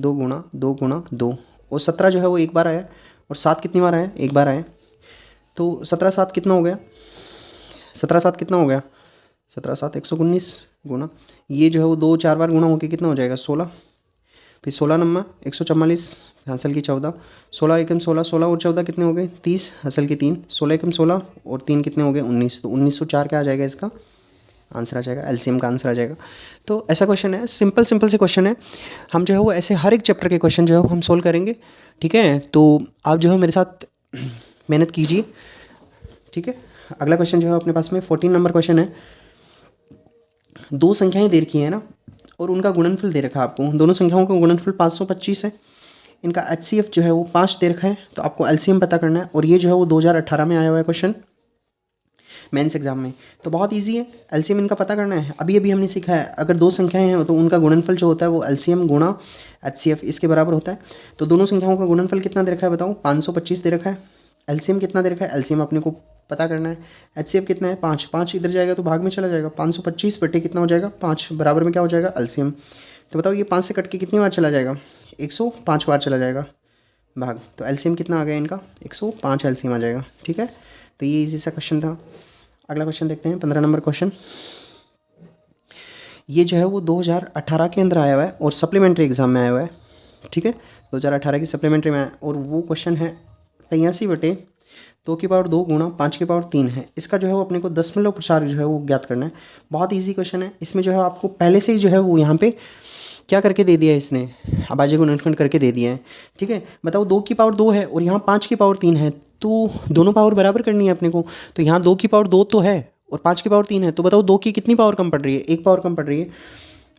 2 और 17 जो है वो 1 बार आया और 7 कितनी बार आया, 1 बार आया। तो 17 7 कितना हो गया, 17 7 कितना हो गया, 17 7 119 गुना, ये जो है वो 2 4 बार गुना होकर कितना हो जाएगा, 16। फिर 16 नम्मा 144 हासिल की 14, 16 एकम 16, 16 और 14 कितने हो गए, 30 हासिल की 3, 16 एकम 16 और 3 कितने हो गए, 19। तो 1904 क्या आ जाएगा, इसका आंसर आ जाएगा, एलसीएम का आंसर आ जाएगा। तो ऐसा क्वेश्चन है, सिंपल से क्वेश्चन है। हम जो है वो ऐसे हर एक चैप्टर के क्वेश्चन जो है वो हम सोल्व करेंगे, ठीक है। तो आप जो है मेरे साथ मेहनत कीजिए, ठीक है। अगला क्वेश्चन जो है अपने पास में 14 नंबर क्वेश्चन है। 2 संख्याएं दे रखी हैं ना और उनका गुणनफल दे रखा है आपको। दोनों संख्याओं का गुणनफल 525 है। इनका एचसीएफ जो है वो 5 दे रखा है। तो आपको एलसीएम पता करना है और ये जो है वो 2018 में आया हुआ है क्वेश्चन मेंस एग्जाम में। तो बहुत इजी है, एलसीएम इनका पता करना है। अभी अभी हमने सीखा है, अगर 2 संख्याएं हैं तो उनका गुणनफल जो होता है वो एलसीएम गुणा एचसीएफ इसके बराबर होता है। तो दोनों संख्याओं का गुणनफल कितना दे रखा है बताओ, 525 दे रखा है। एलसीएम कितना दे रखा है, एलसीएम अपने को पता करना है। एचसीएफ कितना है, 5 5 इधर जाएगा तो भाग में चला जाएगा, 525 बटे कितना हो जाएगा, 5 बराबर में क्या हो जाएगा, एलसीएम। तो बताओ ये 5 से कट के कितनी बार चला जाएगा, 105 बार चला जाएगा भाग। तो एलसीएम कितना आ गया इनका, 105 एलसीएम आ जाएगा, ठीक है। तो ये इजी सा क्वेश्चन था। अगला क्वेश्चन देखते हैं, 15 नंबर क्वेश्चन। ये जो है वो 2018 के अंदर आया हुआ है और सप्लीमेंट्री एग्जाम में आया हुआ है, ठीक है। 2018 की सप्लीमेंट्री में आया और वो क्वेश्चन है 83 बटे 2 की पावर 2 गुणा 5 की पावर 3 है। इसका जो है वो अपने को दशमलव प्रसार जो है वो ज्ञात करना है। बहुत ईजी क्वेश्चन है। इसमें जो है आपको पहले से ही जो है वो यहाँ पे क्या करके दे दिया है इसने, आबादी को गुणनखंड करके दे दिया है, ठीक है। बताओ 2 की पावर 2 है और यहाँ 5 की पावर 3 है, तो दोनों पावर बराबर करनी है अपने को। तो यहाँ 2 की पावर 2 तो है और 5 की पावर 3 है, तो बताओ 2 की कितनी पावर कम पड़ रही है, 1 पावर कम पड़ रही है।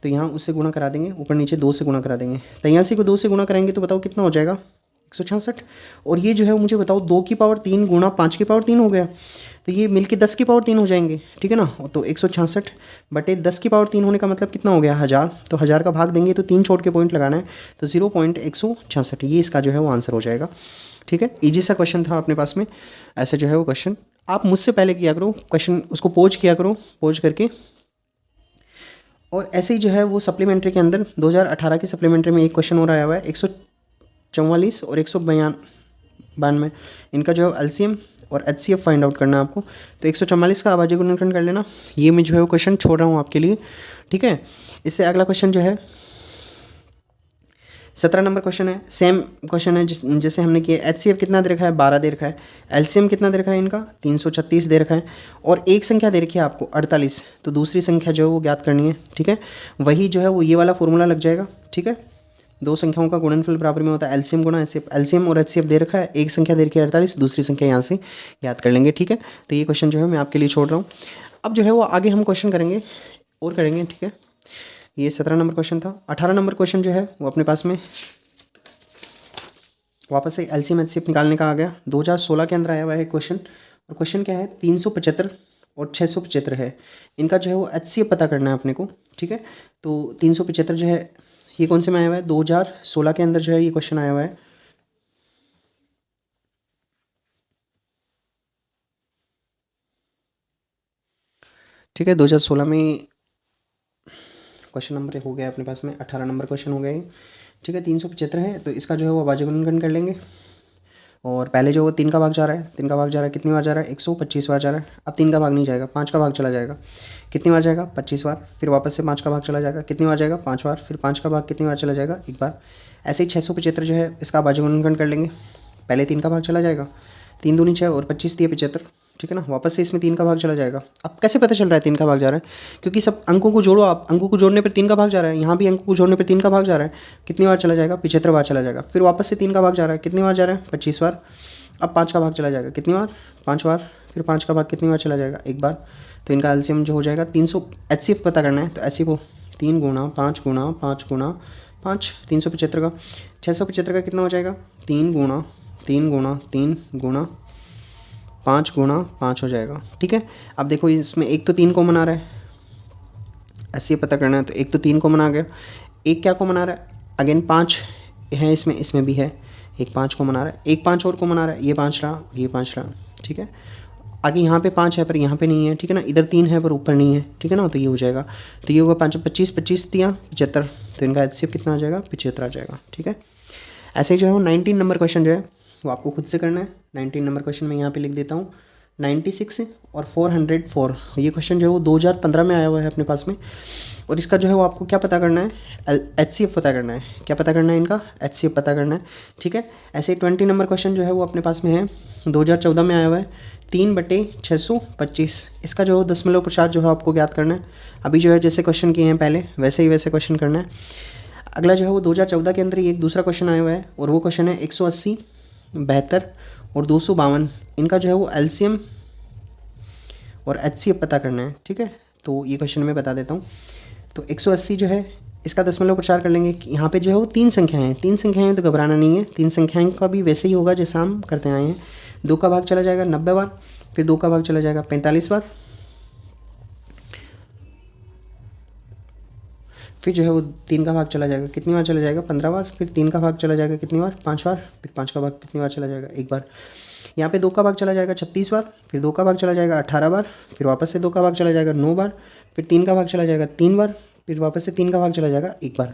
तो यहाँ उससे गुणा करा देंगे, ऊपर नीचे 2 से गुणा करा देंगे। 83 को 2 से गुणा करेंगे तो बताओ कितना हो जाएगा, 166। और ये जो है मुझे बताओ 2 की पावर 3 गुणा 5 की पावर 3 हो गया, तो ये मिलके 10 की पावर 3 हो जाएंगे, ठीक है ना। तो 166 बटे 10 की पावर 3 होने का मतलब कितना हो गया, 1000। तो 1000 का भाग देंगे तो 3 छोड़ के पॉइंट लगाना है, तो 0.166 ये इसका जो है वो आंसर हो जाएगा, ठीक है। ईजी सा क्वेश्चन था अपने पास में। ऐसे जो है वो क्वेश्चन आप मुझसे पहले किया करो, क्वेश्चन उसको पोज किया करो, पोज करके। और ऐसे ही जो है वो सप्लीमेंट्री के अंदर 2018 की सप्लीमेंट्री में एक क्वेश्चन और आया हुआ है, 144 और 192। इनका जो है एलसीएम और एचसीएफ फाइंड आउट करना है आपको। तो 144 का आबादी गुणनखंड कर लेना। ये मैं जो है वो क्वेश्चन छोड़ रहा हूँ आपके लिए, ठीक है। इससे अगला क्वेश्चन जो है 17 नंबर क्वेश्चन है। सेम क्वेश्चन है जैसे हमने किया। एचसीएफ कितना दे रखा है, 12 दे रखा है। एलसीएम कितना दे रखा है इनका, 336 दे रखा है। और एक संख्या दे रखी है आपको 48, तो दूसरी संख्या जो है वो ज्ञात करनी है, ठीक है। वही जो है वो ये वाला फॉर्मूला लग जाएगा, ठीक है। 2 संख्याओं का गुणनफल बराबर में होता है एलसीएम गुणा एचसीएफ। एलसीएम और एचसीएफ दे रखा है, एक संख्या दे रखी है 48, दूसरी संख्या यहाँ से याद कर लेंगे, ठीक है। तो ये क्वेश्चन जो है मैं आपके लिए छोड़ रहा हूँ। अब जो है वो आगे हम क्वेश्चन करेंगे और करेंगे, ठीक है। ये 17 नंबर क्वेश्चन था। 18 नंबर क्वेश्चन जो है वो अपने पास में वापस से एलसीएम एचसीएफ निकालने का आ गया। 2016 के अंदर आया हुआ है क्वेश्चन। और क्वेश्चन क्या है, 375 और 675 है, इनका जो है वो HCF पता करना है अपने को, ठीक है। तो 375 जो है ये कौन से में आया हुआ है, 2016 के अंदर जो है ये क्वेश्चन आया हुआ है। ठीक है, 2016 में क्वेश्चन नंबर हो गया अपने पास में 18 नंबर क्वेश्चन हो गया ये, ठीक है। 375 है, तो इसका जो है वो भाज्य गुणनखंड कर लेंगे। और पहले जो वो 3 का भाग जा रहा है, 3 का भाग जा रहा है, कितनी बार जा रहा है, 125 बार जा रहा है। अब 3 का भाग नहीं जाएगा, 5 का भाग चला जाएगा, कितनी बार जाएगा, 25 बार। फिर वापस से 5 का भाग चला जाएगा, कितनी बार जाएगा, 5 बार। फिर 5 का भाग कितनी बार चला जाएगा, 1 बार। ऐसे ही 675 जो है इसका भाज्य गुणनखंड कर लेंगे। पहले 3 का भाग चला जाएगा, 3 दूनी 6 और 25 दिए 75, ठीक है ना। वापस से इसमें 3 का भाग चला जाएगा। अब कैसे पता चल रहा है 3 का भाग जा रहा है, क्योंकि सब अंकों को जोड़ो आप, अंकों को जोड़ने पर 3 का भाग जा रहा है, यहाँ भी अंकों को जोड़ने पर 3 का भाग जा रहा है। कितनी बार चला जाएगा, 75 बार चला जाएगा। फिर वापस से 3 का भाग जा रहा है, कितनी बार जा रहा है, 25 बार। अब 5 का भाग चला जाएगा, कितनी बार, 5 बार। फिर 5 का भाग कितनी बार चला जाएगा, 1 बार। तो इनका एलसीएम जो हो जाएगा 300, HCF पता करना है, तो HCF को 3 गुणा 5 गुणा 5 गुणा 5, 375 का। 675 का कितना हो जाएगा, 3 गुणा 3 गुणा 3 गुणा 5 गुणा 5 हो जाएगा, ठीक है। अब देखो इसमें एक तो 3 कॉमन आ रहा है, HCF पता करना है, तो एक तो 3 कॉमन आ गया। एक क्या कॉमन आ रहा है, अगेन 5 है इसमें, इसमें भी है एक 5 कॉमन आ रहा है, एक 5 और कॉमन आ रहा है, ये 5 रहा और ये 5 रहा, ठीक है। आगे यहाँ पे 5 है पर यहाँ पे नहीं है, ठीक है ना। इधर 3 है पर ऊपर नहीं है, ठीक है ना। तो ये हो जाएगा, तो ये होगा 5 25 25 दिया 75, तो इनका HCF कितना आ जाएगा, 75 आ जाएगा, ठीक है। ऐसे ही जो है वो 19 नंबर क्वेश्चन जो है वो आपको खुद से करना है। 19 नंबर क्वेश्चन मैं यहाँ पे लिख देता हूँ, 96 और 404, ये क्वेश्चन जो है वो 2015 में आया हुआ है अपने पास में। और इसका जो है वो आपको क्या पता करना है, HCF पता करना है। क्या पता करना है, इनका HCF पता करना है, ठीक है। ऐसे 20 नंबर क्वेश्चन जो है वो अपने पास में है, 2014 में आया हुआ है, 3/625। इसका जो है दशमलव प्रसार जो है आपको ज्ञात करना है। अभी जो है जैसे क्वेश्चन किए हैं पहले वैसे ही वैसे क्वेश्चन करना है। अगला जो है वो 2014 के अंदर ही एक दूसरा क्वेश्चन आया हुआ है, और वो क्वेश्चन है 180, 72 और 252। इनका जो है वो LCM और HCF पता करना है, ठीक है। तो ये क्वेश्चन मैं बता देता हूँ। तो 180 जो है इसका दशमलव प्रचार कर लेंगे। यहाँ पे जो है वो 3 संख्याएँ हैं, 3 संख्याएँ हैं तो घबराना नहीं है। 3 संख्याएँ का भी वैसे ही होगा जैसा हम करते आए हैं। 2 का भाग चला जाएगा 90 बार, फिर 2 का भाग चला जाएगा 45 बार, फिर जो है वो 3 का भाग चला जाएगा, कितनी बार चला जाएगा, 15 बार। फिर 3 का भाग चला जाएगा कितनी बार, 5 बार। फिर 5 का भाग कितनी बार चला जाएगा, 1 बार। यहाँ पे 2 का भाग चला जाएगा 36 बार, फिर 2 का भाग चला जाएगा 18 बार, फिर वापस से 2 का भाग चला जाएगा 9 बार, फिर 3 का भाग चला जाएगा 3 बार, फिर वापस से 3 का भाग चला जाएगा 1 बार।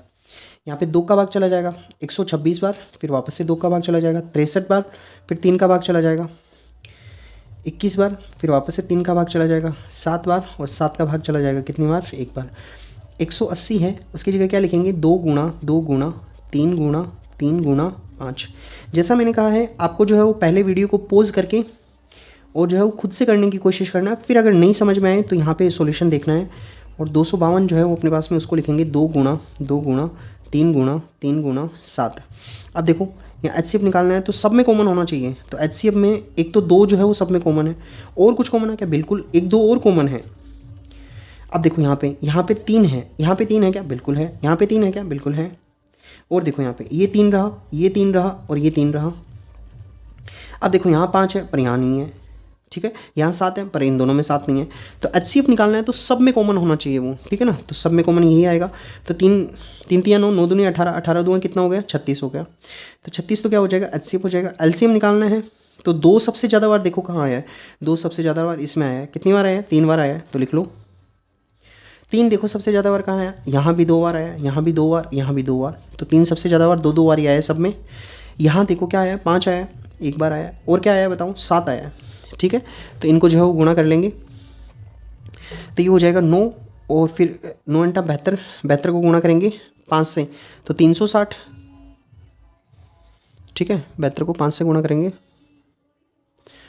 यहाँ पे 2 का भाग चला जाएगा 126 बार, फिर वापस से 2 का भाग चला जाएगा 63 बार, फिर 3 का भाग चला जाएगा 21 बार, फिर वापस से 3 का भाग चला जाएगा 7 बार, और 7 का भाग चला जाएगा कितनी बार, 1 बार। 180 है, उसकी जगह क्या लिखेंगे, 2 गुणा 2 गुणा 3 गुणा 3 गुणा 5। जैसा मैंने कहा है आपको जो है वो पहले वीडियो को पॉज करके और जो है वो खुद से करने की कोशिश करना है। फिर अगर नहीं समझ में आए तो यहाँ पे सॉल्यूशन देखना है। और 252 जो है वो अपने पास में उसको लिखेंगे 2 गुणा 2 गुणा 3 गुणा 3 गुणा 7। अब देखो यहाँ HCF निकालना है तो सब में कॉमन होना चाहिए। तो HCF में एक तो 2 जो है वो सब में कॉमन है, और कुछ कॉमन है क्या, बिल्कुल 1-2 और कॉमन है। अब देखो यहाँ पे 3 है, यहाँ पे 3 है क्या, बिल्कुल है। यहाँ पे 3 है क्या, बिल्कुल है। और देखो यहाँ पे ये 3 रहा, ये 3 रहा और ये 3 रहा। अब देखो यहाँ 5 है पर यहाँ नहीं है, ठीक है। यहाँ 7 है पर इन दोनों में 7 नहीं है। तो HCF निकालना है तो सब में कॉमन होना चाहिए वो, ठीक है ना। तो सब में कॉमन यही आएगा। तो 3 3 3 9 9 दूनी 18, 18 2 कितना हो गया, 36 हो गया। तो 36 तो क्या हो जाएगा, HCF हो जाएगा। LCM निकालना है तो 2 सबसे ज़्यादा बार देखो कहाँ आया है, 2 सबसे ज़्यादा बार इसमें आया है। कितनी बार आया है, 3 बार आया है, तो लिख लो 3। देखो सबसे ज़्यादा बार कहाँ आया, यहाँ भी 2 बार आया, यहाँ भी 2 बार, यहाँ भी 2 बार। तो 3 सबसे ज़्यादा बार 2-2 बार ही आया है सब में। यहाँ देखो क्या आया, 5 आया, 1 बार आया, और क्या आया बताऊँ, 7 आया, ठीक है। तो इनको जो है वो गुणा कर लेंगे तो ये हो जाएगा 9, और फिर 9 × 72, 72 को गुणा करेंगे 5 से तो 360, ठीक है। 72 को 5 से गुणा करेंगे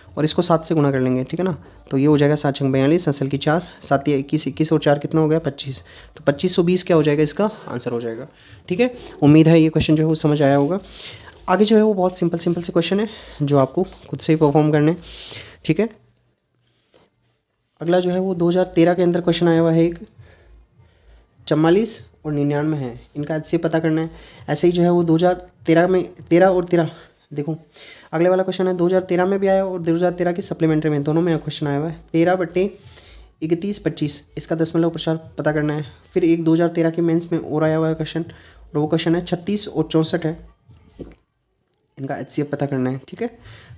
और इसको 7 से गुणा कर लेंगे, ठीक है ना। तो ये हो जाएगा 7 × 42, असल की 4, 7 या 21, 21 और 4 कितना हो गया, 25। तो 2520 क्या हो जाएगा, इसका आंसर हो जाएगा, ठीक है। उम्मीद है ये क्वेश्चन जो है वो समझ आया होगा। आगे जो है वो बहुत सिंपल से क्वेश्चन है जो आपको खुद से ही परफॉर्म करने, ठीक है। अगला जो है वो 2013 के अंदर क्वेश्चन आया हुआ है, एक 44 और 99 है, इनका HCF पता करना है। ऐसे ही जो है वो 2013 में 13 और 13, देखो अगले वाला क्वेश्चन है 2013 में भी आया और 2013 की सप्लीमेंट्री में, दोनों में क्वेश्चन आया हुआ है। 13/13 31 25 इसका दशमलव प्रसार पता करना है। फिर एक 2013 के मेंस में और आया हुआ है क्वेश्चन, और वो क्वेश्चन है 36 और 64 है, इनका HCF पता करना है। ठीक है,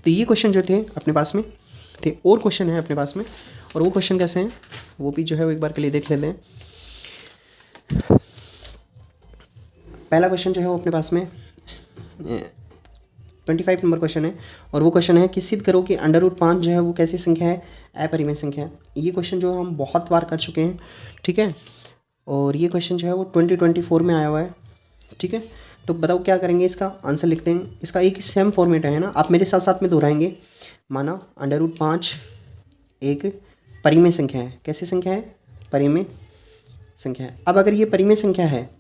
तो ये क्वेश्चन जो थे अपने पास में थे, और क्वेश्चन है अपने पास में, और वो क्वेश्चन कैसे हैं वो भी जो है वो एक बार के लिए देख लेते हैं। पहला क्वेश्चन जो है वो अपने पास में 25 नंबर क्वेश्चन है, और वो क्वेश्चन है कि सिद्ध करो कि √5 जो है वो कैसी संख्या है, अपरिमेय संख्या है। ये क्वेश्चन जो हम बहुत बार कर चुके हैं। ठीक है, और ये क्वेश्चन जो है वो 2024 में आया हुआ है। ठीक है, तो बताओ क्या करेंगे, इसका आंसर लिखते हैं। इसका एक ही सेम फॉर्मेट है ना, आप मेरे साथ साथ में दोहराएंगे। माना √5 एक परिमेय संख्या है। कैसी संख्या है? परिमेय संख्या है। अब अगर ये परिमेय संख्या है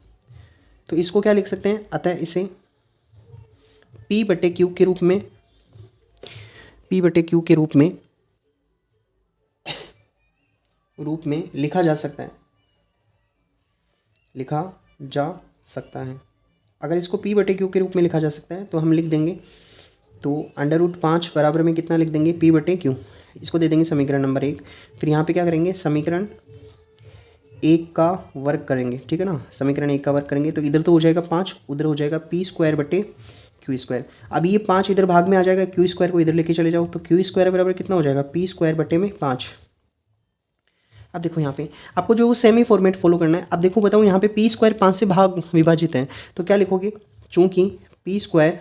तो इसको क्या लिख सकते हैं, अतः इसे P/Q के रूप में, P/Q के रूप में लिखा जा सकता है, लिखा जा सकता है। अगर इसको P/Q के रूप में लिखा जा सकता है तो हम लिख देंगे, तो √5 बराबर में कितना लिख देंगे, P/Q। इसको दे देंगे समीकरण नंबर 1। फिर यहाँ पे क्या करेंगे, समीकरण 1 का वर्ग करेंगे। ठीक है ना, समीकरण 1 का वर्ग करेंगे तो इधर तो हो जाएगा 5, उधर हो जाएगा P²/Q²। अब ये 5 इधर भाग में आ जाएगा, Q² को इधर लेके चले जाओ तो Q² बराबर कितना हो जाएगा, P²/5। अब देखो यहाँ पे आपको जो सेमी फॉर्मेट फॉलो करना है। अब देखो बताओ यहाँ पे P² 5 से भाग विभाजित है तो क्या लिखोगे, चूँकि P²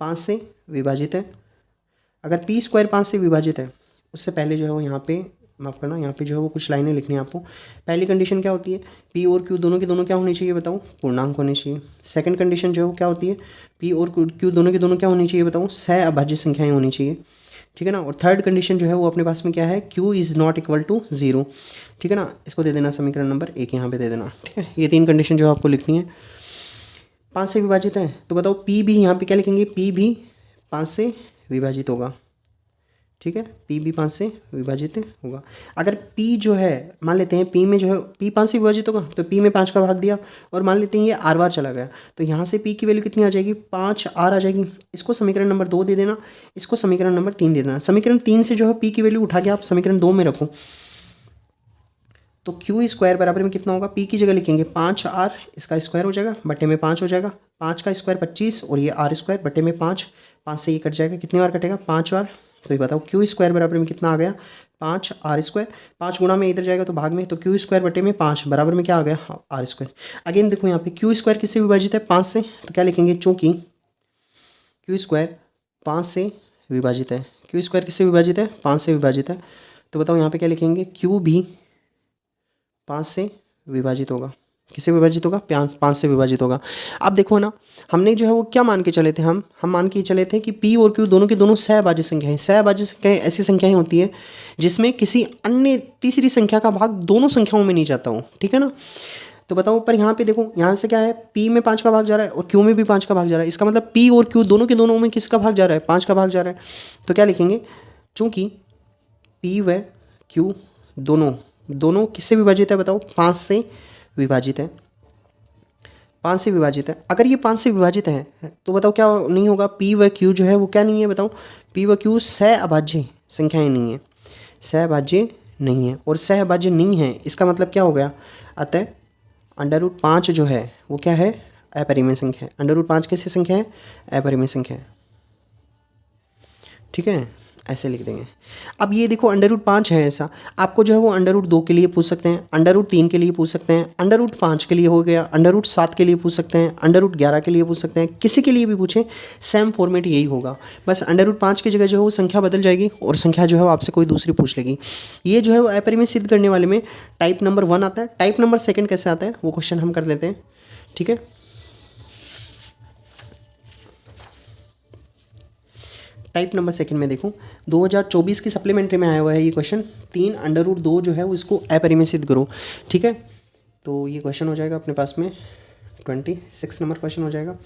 5 से विभाजित है। अगर P² 5 से विभाजित है, उससे पहले जो है वो यहाँ पे माफ़ करना, यहाँ पे जो है वो कुछ लाइनें लिखनी है आपको। पहली कंडीशन क्या होती है, P और Q दोनों के दोनों क्या होनी चाहिए बताओ, पूर्णांक होने चाहिए। सेकंड कंडीशन जो है वो क्या होती है, P और Q दोनों के दोनों क्या होनी चाहिए बताओ, सहअभाज्य संख्याएं होनी चाहिए। ठीक है ना, और थर्ड कंडीशन जो है वो अपने पास में क्या है, Q is not equal to 0। ठीक है ना, इसको दे देना समीकरण नंबर 1 यहाँ पे दे देना। ठीक है, ये 3 कंडीशन जो आपको लिखनी है। 5 से विभाजित है तो बताओ P भी यहाँ पे क्या लिखेंगे, P भी 5 से विभाजित होगा। ठीक है, P भी 5 से विभाजित होगा। अगर P जो है, मान लेते हैं P में जो है P 5 से विभाजित होगा तो P में 5 का भाग दिया, और मान लेते हैं ये R बार चला गया तो यहाँ से P की वैल्यू कितनी आ जाएगी, 5R आ जाएगी। इसको समीकरण नंबर 2 दे देना, इसको समीकरण नंबर 3 दे देना। समीकरण 3 से जो है P की वैल्यू उठा के आप समीकरण 2 में रखो तो Q² बराबर में कितना होगा, P की जगह लिखेंगे 5R, इसका स्क्वायर हो जाएगा, बटे में 5 हो जाएगा, 5 का स्क्वायर 25 और ये R² बटे में 5, 5 से ये कट जाएगा, कितनी बार कटेगा, 5 बार। तो ये बताओ Q² बराबर में कितना आ गया, 5R²। 5 गुणा में इधर जाएगा तो भाग में, तो Q² बटे में 5 बराबर में क्या आ गया, R²। अगेन देखो यहाँ पे Q² किससे विभाजित है, 5 से, तो क्या लिखेंगे, चूँकि Q² 5 से विभाजित है। Q² किससे विभाजित है, 5 से विभाजित है, तो बताओ यहाँ पे क्या लिखेंगे, Q भी 5 से विभाजित होगा। किससे विभाजित होगा, 5 से विभाजित होगा। अब देखो ना, हमने जो है वो क्या मान के चले थे, हम मान के चले थे कि P और Q दोनों के दोनों सहअभाज्य संख्याएं। सहअभाज्य संख्याएं ऐसी संख्याएं होती है जिसमें किसी अन्य तीसरी संख्या का भाग दोनों संख्याओं में नहीं जाता हो। ठीक है ना, तो बताओ पर यहाँ पे देखो, यहाँ से क्या है, P में 5 का भाग जा रहा है और Q में भी 5 का भाग जा रहा है। इसका मतलब P और Q दोनों के दोनों में किसका भाग जा रहा है, 5 का भाग जा रहा है। तो क्या लिखेंगे, चूँकि P व Q दोनों किससे विभाजित है बताओ, 5 से विभाजित है। 5 से विभाजित है। अगर ये 5 से विभाजित है तो बताओ क्या नहीं होगा, P व Q जो है वो क्या नहीं है बताओ, P व Q सहअभाज्य संख्याएं नहीं है, सहअभाज्य नहीं है। और सहअभाज्य नहीं है इसका मतलब क्या हो गया, अतः √5 जो है वो क्या है, अपरिमेय संख्या है। √5 कैसी संख्या है, अपरिमेय संख्या है। ठीक है, ऐसे लिख देंगे। अब ये देखो √5 है ऐसा, आपको जो है वो √2 के लिए पूछ सकते हैं, √3 के लिए पूछ सकते हैं, √5 के लिए हो गया, √7 के लिए पूछ सकते हैं, √11 के लिए पूछ सकते हैं, किसी के लिए भी पूछें सेम फॉर्मेट यही होगा। बस √5 की जगह जो है वो संख्या बदल जाएगी और संख्या जो है वो आपसे कोई दूसरी पूछ लेगी। ये जो है वो अपरिमेय सिद्ध करने वाले में टाइप नंबर 1 आता है। टाइप नंबर 2 कैसे आता है वो क्वेश्चन हम कर लेते हैं। ठीक है, टाइप नंबर 2 में देखो 2024 की सप्लीमेंट्री में आया हुआ है ये क्वेश्चन, 3√2 जो है वो इसको अपरिमेय सिद्ध करो। ठीक है, तो ये क्वेश्चन हो जाएगा अपने पास में 26 नंबर क्वेश्चन हो जाएगा।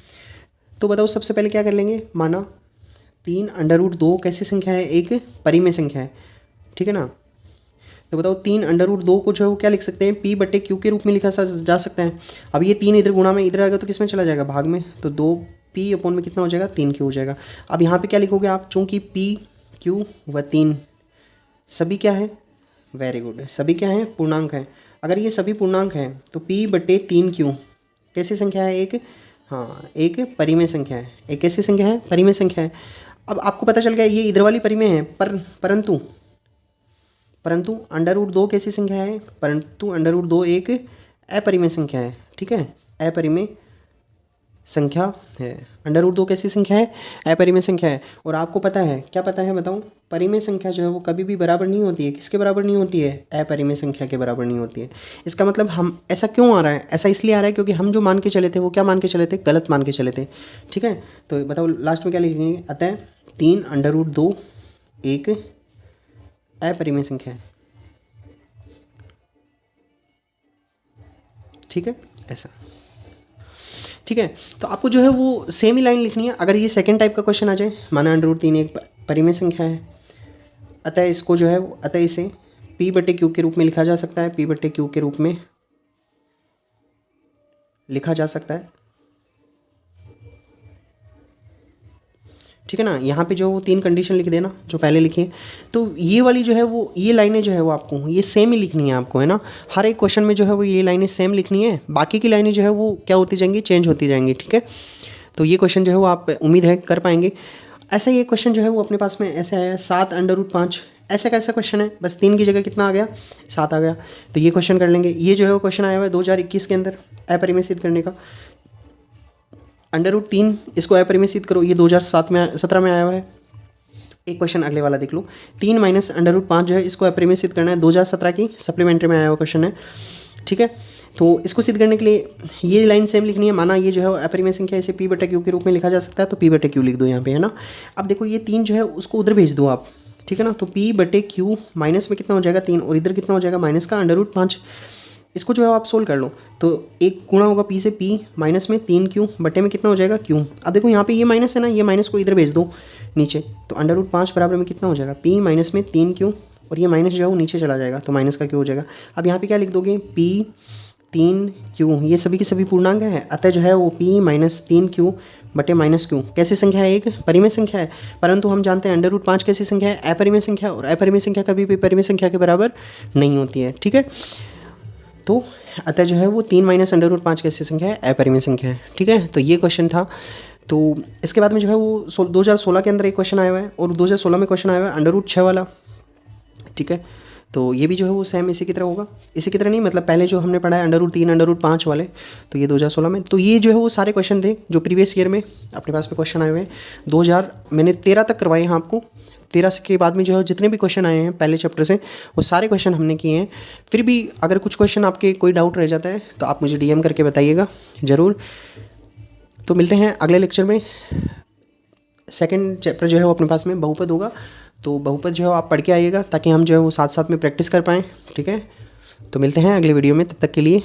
तो बताओ सबसे पहले क्या कर लेंगे, माना 3√2 कैसी संख्या है, एक परिमेय संख्या है। ठीक है ना, तो बताओ 3√2 को जो है वो क्या लिख सकते हैं, P/Q के रूप में लिखा जा सकता है। अब ये 3 इधर गुणा में इधर आएगा तो किस में चला जाएगा, भाग में, तो 2P में कितना हो जाएगा, 3Q हो जाएगा। अब यहाँ पे क्या लिखोगे आप, चूँकि P Q व 3 सभी क्या है, वेरी गुड। सभी क्या हैं? पूर्णांक हैं। अगर ये सभी पूर्णांक हैं तो p/3q कैसी संख्या है? एक, हाँ, एक परिमेय संख्या है। एक कैसी संख्या है? परिमेय संख्या है। अब आपको पता चल गया ये इधर वाली परिमेय है, परंतु √2 कैसी संख्या है? परंतु √2 एक अपरिमेय संख्या है। ठीक है, अपरिमेय संख्या है। √2 कैसी संख्या है? अपरिमेय संख्या है। और आपको पता है, क्या पता है बताऊं? परिमेय संख्या जो है वो कभी भी बराबर नहीं होती है। किसके बराबर नहीं होती है? अपरिमेय संख्या के बराबर नहीं होती है। इसका मतलब हम, ऐसा क्यों आ रहा है? ऐसा इसलिए आ रहा है क्योंकि हम जो मान के चले थे वो क्या मान के चले थे? गलत मान के चले थे। ठीक है, तो बताओ लास्ट में क्या लिखेंगे? अतः 3√2 एक अपरिमेय संख्या है। ठीक है, ऐसा। ठीक है, तो आपको जो है वो सेम ही लाइन लिखनी है। अगर ये सेकंड टाइप का क्वेश्चन आ जाए, माना √3 एक परिमेय संख्या है, अतः इसको जो है, अतः इसे p/q के रूप में लिखा जा सकता है। p/q के रूप में लिखा जा सकता है। ठीक है ना, यहाँ पे जो वो 3 कंडीशन लिख देना जो पहले लिखी है। तो ये वाली जो है वो, ये लाइनें जो है वो आपको ये सेम ही लिखनी है आपको, है ना। हर एक क्वेश्चन में जो है वो ये लाइनें सेम लिखनी है, बाकी की लाइनें जो है वो क्या होती जाएंगी? चेंज होती जाएंगी। ठीक है, तो ये क्वेश्चन जो है वो आप उम्मीद है कर पाएंगे। ऐसा ही एक क्वेश्चन जो है वो अपने पास में ऐसे आया 7√5। ऐसा कैसा क्वेश्चन है? बस 3 की जगह कितना आ गया? 7 आ गया। तो ये क्वेश्चन कर लेंगे। ये जो है वो क्वेश्चन आया हुआ है 2021 के अंदर अपरिमेय सिद्ध करने का। √3 इसको अपरिमेय सिद्ध करो, ये 2017 में आया हुआ है। एक क्वेश्चन अगले वाला देख लो, 3 - √5 जो है इसको अपरिमेय सिद्ध करना है। 2017 की सप्लीमेंट्री में आया हुआ क्वेश्चन है। ठीक है, तो इसको सिद्ध करने के लिए ये लाइन सेम लिखनी है। माना ये जो है अपरिमेय संख्या, इसे p/q के रूप में लिखा जा सकता है, तो p/q लिख दो यहाँ पे, है ना। अब देखो ये 3 जो है उसको उधर भेज दो आप। ठीक है ना, तो p/q माइनस में कितना हो जाएगा? 3, और इधर कितना हो जाएगा? माइनस का √5। इसको जो है आप सोल्व कर लो, तो एक गुणा होगा p से, p माइनस में 3q बटे में कितना हो जाएगा? q। अब देखो यहाँ पे ये माइनस है ना, ये माइनस को इधर भेज दो नीचे, तो √5 बराबर में कितना हो जाएगा? p माइनस में 3q, और ये माइनस जो है वो नीचे चला जाएगा, तो माइनस का q हो जाएगा। अब यहाँ पे क्या लिख दोगे? p 3q, ये सभी की सभी पूर्णांक है, अतः जो है वो p - 3q बटे -q कैसी संख्या है? एक परिमेय संख्या है। परंतु हम जानते हैं √5 कैसी संख्या है? अपरिमेय संख्या, और अपरिमेय संख्या कभी भी परिमेय संख्या के बराबर नहीं होती है। ठीक है, तो अतः जो है वो 3 - √5 कैसी संख्या है? अपरिमेय संख्या है। ठीक है, तो ये क्वेश्चन था। तो इसके बाद में जो है वो 2016 के अंदर एक क्वेश्चन आया हुआ है, और 2016 में क्वेश्चन आया हुआ है √6 वाला। ठीक है, तो ये भी जो है वो सेम इसी की तरह होगा। इसी की तरह नहीं, मतलब पहले जो हमने पढ़ा है √3 √5 वाले, तो ये 2016 में। तो ये जो है वो सारे क्वेश्चन थे जो प्रीवियस ईयर में अपने पास में क्वेश्चन आए हुए हैं। 2000 मैंने 13 तक करवाए हैं आपको। 13 के बाद में जो है जितने भी क्वेश्चन आए हैं पहले चैप्टर से, वो सारे क्वेश्चन हमने किए हैं। फिर भी अगर कुछ क्वेश्चन आपके कोई डाउट रह जाता है तो आप मुझे DM करके बताइएगा ज़रूर। तो मिलते हैं अगले लेक्चर में। सेकंड चैप्टर जो है वो अपने पास में बहुपद होगा, तो बहुपद जो है आप पढ़ के आइएगा, ताकि हम जो है वो साथ साथ में प्रैक्टिस कर पाएँ। ठीक है, तो मिलते हैं अगले वीडियो में, तब तक के लिए